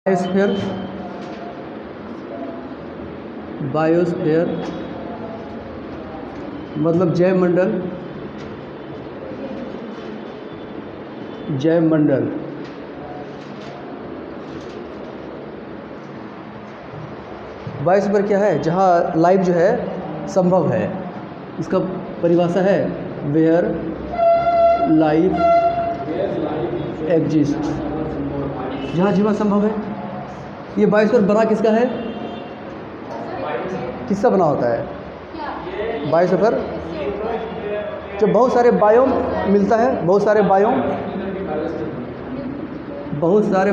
Biosphere, biosphere मतलब जैवमंडल, जैवमंडल। Biosphere क्या है? जहाँ लाइफ जो है संभव है। इसका परिभाषा है वेयर लाइफ एग्जिस्ट, जहाँ जीवन संभव है। ये बायोस्फीयर बना किसका है? किसका बना होता है बायोस्फीयर? जब बहुत सारे बायोम मिलता है, बहुत सारे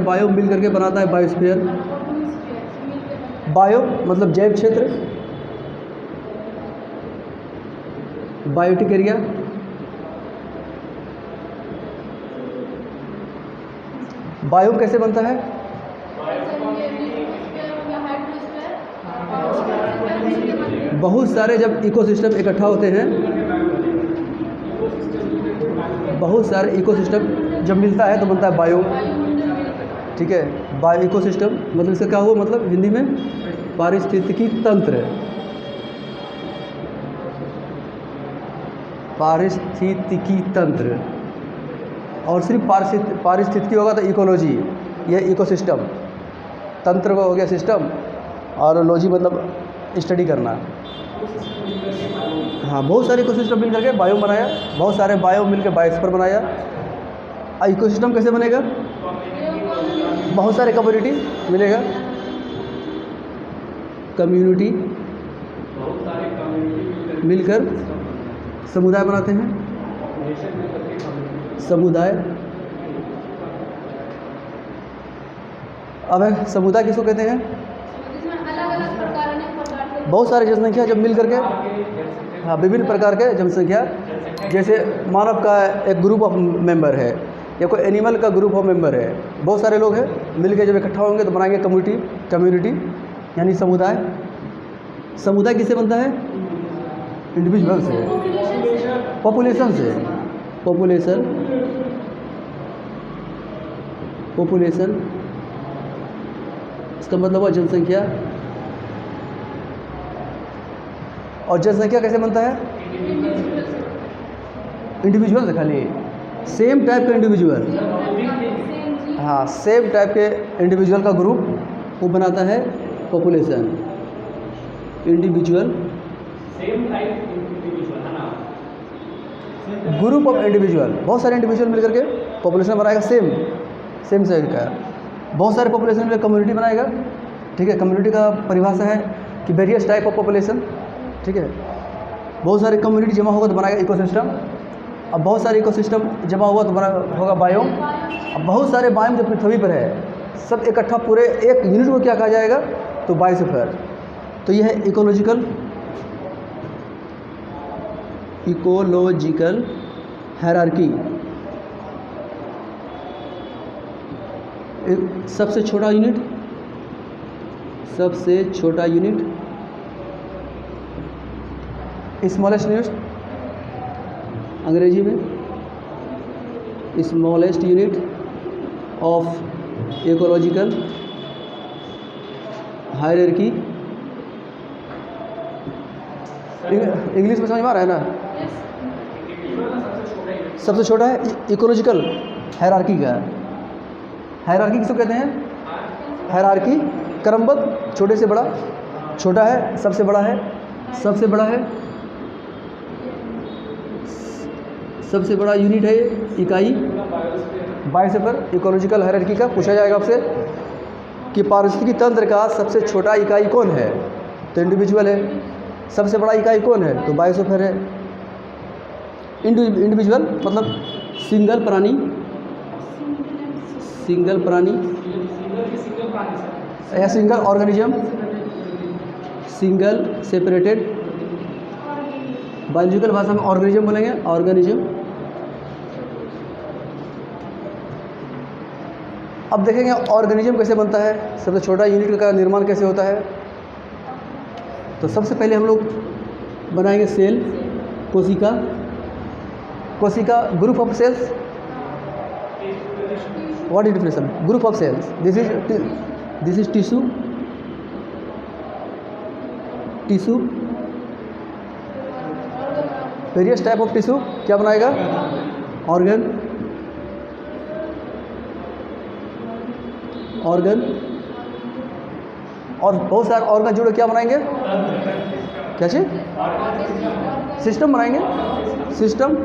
बायोम मिल करके बनाता है बायोस्फीयर। बायो मतलब जैव क्षेत्र, बायोटिक एरिया। बायोम कैसे बनता है? बहुत सारे जब इकोसिस्टम इकट्ठा होते हैं, बहुत सारे इकोसिस्टम जब मिलता है तो बनता है बायोम। ठीक है, बायो इकोसिस्टम मतलब इसका क्या हुआ? मतलब हिंदी में पारिस्थितिकी तंत्र। पारिस्थितिकी तंत्र, और सिर्फ पारिस्थितिकी होगा तो इकोलॉजी, यह इकोसिस्टम। तंत्र को हो गया सिस्टम, और लॉजी मतलब स्टडी करना। हाँ, बहुत सारे इकोसिस्टम मिल करके बायोम बनाया, बहुत सारे बायोम मिलकर बायोस्फीयर बनाया। इकोसिस्टम कैसे बनेगा? बहुत सारे कम्युनिटी मिलेगा, कम्युनिटी मिलकर समुदाय बनाते हैं, समुदाय। अब समुदाय किसको कहते हैं? बहुत सारी जनसंख्या जब मिल करके, हाँ, विभिन्न प्रकार के जनसंख्या, जैसे मानव का एक ग्रुप ऑफ मेंबर है या कोई एनिमल का ग्रुप ऑफ मेंबर है, बहुत सारे लोग हैं मिलके जब इकट्ठा होंगे तो बनाएंगे कम्युनिटी यानी समुदाय। समुदाय किससे बनता है? इंडिविजुअल से, पॉपुलेशन से। पॉपुलेशन इसका मतलब हुआ जनसंख्या। और जनसंख्या कैसे बनता है? इंडिविजुअल से, खाली सेम टाइप के इंडिविजुअल, हाँ, सेम टाइप के इंडिविजुअल का ग्रुप वो बनाता है population. Individual, group of individual, बहुत सारे इंडिविजुअल मिलकर के पॉपुलेशन बनाएगा सेम से का। बहुत सारे पॉपुलेशन में कम्युनिटी बनाएगा। ठीक है, कम्युनिटी का परिभाषा है कि वेरियस टाइप ऑफ पॉपुलेशन। ठीक है, बहुत सारे कम्युनिटी जमा होगा तो बनाएगा इकोसिस्टम। अब बहुत सारे इकोसिस्टम जमा हुआ तो बना होगा बायोम। अब बहुत सारे बायोम जो पृथ्वी पर है सब इकट्ठा पूरे एक यूनिट को क्या कहा जाएगा? तो बायोस्फीयर। तो यह है इकोलॉजिकल हायरार्की। सबसे छोटा यूनिट, स्मॉलेस्ट यूनिट, अंग्रेजी में smallest unit of ecological hierarchy. English में समझ में आ रहा है ना? सबसे छोटा है इकोलॉजिकल हायरार्की का। हायरार्की किसको कहते हैं? हायरार्की क्रमबद्ध, छोटे से बड़ा, छोटा है सबसे बड़ा है, सबसे बड़ा है, सबसे बड़ा यूनिट है इकाई बायोस्फीयर। इकोलॉजिकल हायरार्की का पूछा जाएगा आपसे कि पारिस्थितिकी तंत्र का सबसे छोटा इकाई कौन है? तो इंडिविजुअल है। सबसे बड़ा इकाई कौन है? तो बायोस्फीयर है। इंडिविजुअल मतलब सिंगल प्राणी या single organism, single separated. Biological भाषा में ऑर्गेनिज्म बोलेंगे, ऑर्गेनिज्म। अब देखेंगे ऑर्गेनिज्म कैसे बनता है, सबसे छोटा यूनिट का निर्माण कैसे होता है। तो सबसे पहले हम लोग बनाएंगे सेल, कोशिका group of cells. What is definition? Group of cells, this is this is tissue, tissue, various type of tissue क्या बनाएगा? ऑर्गन, ऑर्गन, और बहुत सारे ऑर्गन जुड़े क्या बनाएंगे? क्या चीज? सिस्टम बनाएंगे, सिस्टम,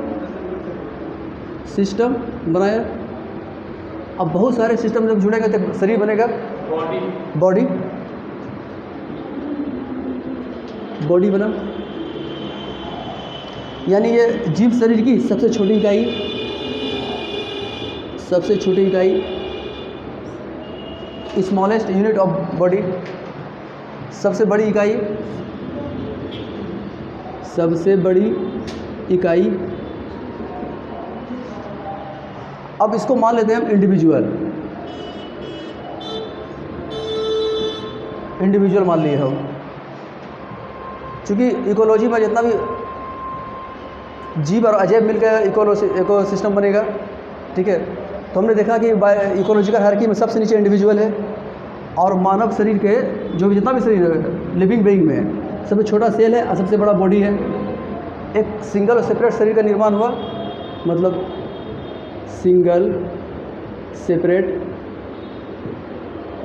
सिस्टम बनाया। अब बहुत सारे सिस्टम जब जुड़ेंगे तो शरीर बनेगा, बॉडी, बॉडी बना। यानी ये जीव शरीर की सबसे छोटी इकाई, सबसे छोटी इकाई, स्मॉलेस्ट यूनिट ऑफ बॉडी, सबसे बड़ी इकाई, सबसे बड़ी इकाई। अब इसको मान लेते हैं हम इंडिविजुअल, इंडिविजुअल मान लिए हम, क्योंकि इकोलॉजी में जितना भी जीव और अजैब मिलकर इकोसिस्टम बनेगा, ठीक है। तो हमने देखा कि इकोलॉजिकल हायरार्की में सबसे नीचे इंडिविजुअल है, और मानव शरीर के जो भी जितना भी शरीर है लिविंग बीइंग में सबसे छोटा सेल है और सबसे बड़ा बॉडी है। एक सिंगल और सेपरेट शरीर का निर्माण हुआ, मतलब सिंगल सेपरेट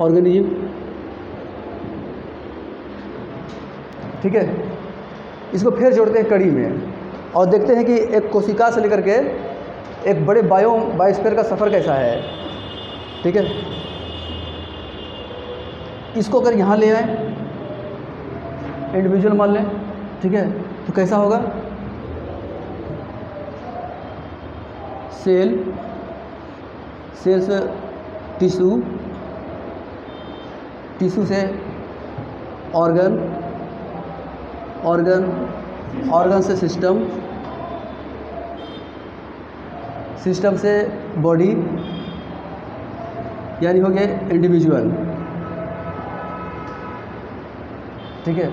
ऑर्गेनिज्म, ठीक है। इसको फिर जोड़ते हैं कड़ी में और देखते हैं कि एक कोशिका से लेकर के एक बड़े बायोस्फीयर का सफ़र कैसा है, ठीक है। इसको अगर यहाँ ले आए, इंडिविजुअल मान लें, ठीक है, तो कैसा होगा? सेल, सेल से टिश्यू, टिश्यू से ऑर्गन, ऑर्गन, ऑर्गन से सिस्टम, सिस्टम से बॉडी, यानी हो गए इंडिविजुअल, ठीक है।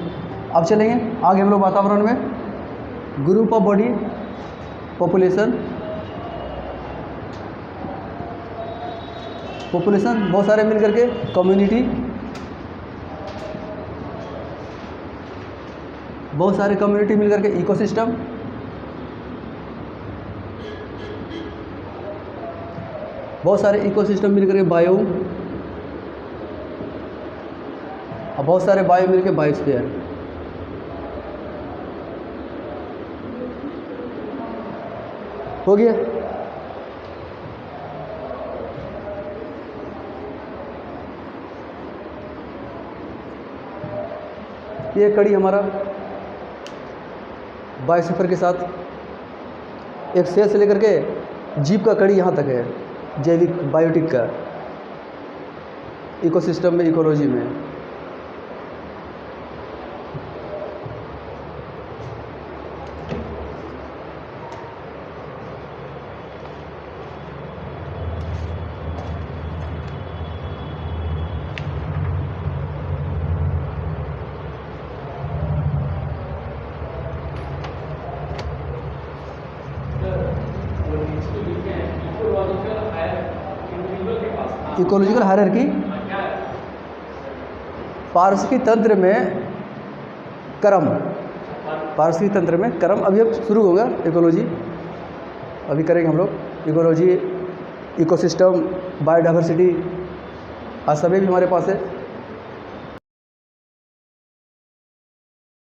अब चलेंगे आगे हम लोग वातावरण में, group of body, population, population बहुत सारे मिल करके कम्युनिटी, बहुत सारे कम्युनिटी मिल करके इकोसिस्टम, बहुत सारे इकोसिस्टम मिल करके बायो, और बहुत सारे बायो मिल के बायोस्फीयर। हो गया? ये कड़ी हमारा बायोस्फीयर के साथ एक सेल से लेकर के जीव का कड़ी यहाँ तक है, जैविक बायोटिक का, इकोसिस्टम में, इकोलॉजी में। इकोलॉजिकल हायरार्की पारिस्थितिकी तंत्र में क्रम, पारिस्थितिकी तंत्र में क्रम। अभी अब शुरू होगा इकोलॉजी, अभी करेंगे हम लोग इकोलॉजी, इकोसिस्टम, बायोडाइवर्सिटी, आज सभी भी हमारे पास है।